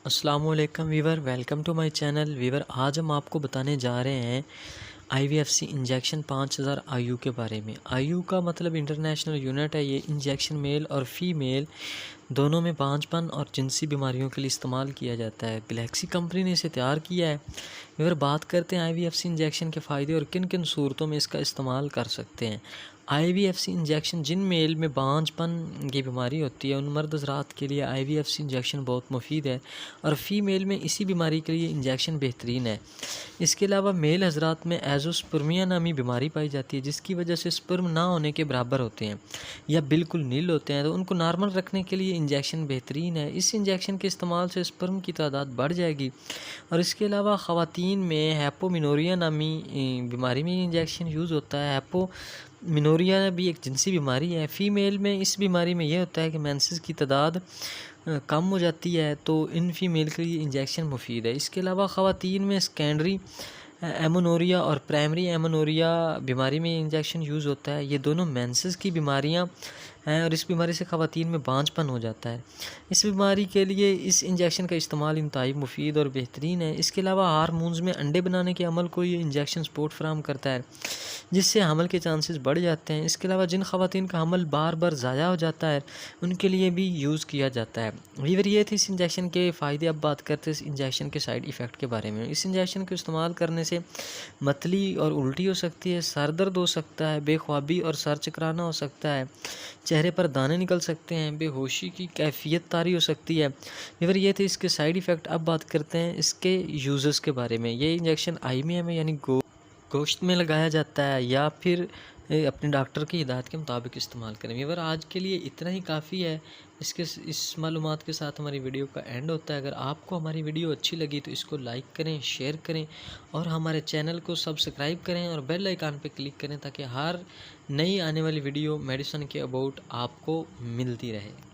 अस्सलामुअलैकुम viewer, welcome to my channel. Viewer, आज हम आपको बताने जा रहे हैं आईवीएफसी इंजेक्शन 5000 आयु के बारे में। आयु का मतलब इंटरनेशनल यूनिट है। ये इंजेक्शन मेल और फीमेल दोनों में बांझपन और जिनसी बीमारियों के लिए इस्तेमाल किया जाता है। गैलेक्सी कंपनी ने इसे तैयार किया है। वीवर, बात करते हैं आईवीएफसी इंजेक्शन के फ़ायदे और किन किन सूरतों में इसका इस्तेमाल कर सकते हैं। आईवीएफसी इंजेक्शन, जिन मेल में बांझपन की बीमारी होती है उन मर्द हज़रात के लिए आईवीएफसी इंजेक्शन बहुत मुफीद है और फीमेल में इसी बीमारी के लिए इंजेक्शन बेहतरीन है। इसके अलावा मेल हज़रात में एज़ोस्पर्मिया नामी बीमारी पाई जाती है, जिसकी वजह से स्पर्म ना होने के बराबर होते हैं या बिल्कुल नील होते हैं, तो उनको नॉर्मल रखने के लिए इंजेक्शन बेहतरीन है। इस इंजेक्शन के इस्तेमाल से स्पर्म की तादाद बढ़ जाएगी। और इसके अलावा ख़वातीन में हैपोमिनोरिया नामी बीमारी में इंजेक्शन यूज़ होता है। हैपोमिनोरिया भी एक जिनसी बीमारी है। फ़ीमेल में इस बीमारी में यह होता है कि मेंसेस की तादाद कम हो जाती है, तो इन फीमेल के लिए इंजेक्शन मुफीद है। इसके अलावा ख़वातीन में सेकेंडरी एमोनोरिया और प्राइमरी एमोनोरिया बीमारी में इंजेक्शन यूज़ होता है। ये दोनों मेंसेस की बीमारियां हैं और इस बीमारी से ख़वातीन में बांझपन हो जाता है। इस बीमारी के लिए इस इंजेक्शन का इस्तेमाल इंतहाई मुफीद और बेहतरीन है। इसके अलावा हार्मोन्स में अंडे बनाने के अमल को ये इंजेक्शन सपोर्ट फराहम करता है, जिससे हमल के चांसेस बढ़ जाते हैं। इसके अलावा जिन ख़वातीन का हमल बार बार ज़ाया हो जाता है उनके लिए भी यूज़ किया जाता है। वीवर, ये थे इस इंजेक्शन के फ़ायदे। अब बात करते हैं इस इंजेक्शन के साइड इफ़ेक्ट के बारे में। इस इंजेक्शन को इस्तेमाल करने से मतली और उल्टी हो सकती है, सर दर्द हो सकता है, बेख्वाबी और सर चकराना हो सकता है, चेहरे पर दाने निकल सकते हैं, बेहोशी की कैफियत तारी हो सकती है। वीवर, ये थे इसके साइड इफ़ेक्ट। अब बात करते हैं इसके यूज़र्स के बारे में। ये इंजेक्शन आईवीएम में यानी गोश्त में लगाया जाता है या फिर अपने डॉक्टर की हिदायत के मुताबिक इस्तेमाल करें। व्यूअर, आज के लिए इतना ही काफ़ी है। इस मालूमात के साथ हमारी वीडियो का एंड होता है। अगर आपको हमारी वीडियो अच्छी लगी तो इसको लाइक करें, शेयर करें और हमारे चैनल को सब्सक्राइब करें और बेल आइकन पे क्लिक करें ताकि हर नई आने वाली वीडियो मेडिसिन के अबाउट आपको मिलती रहे।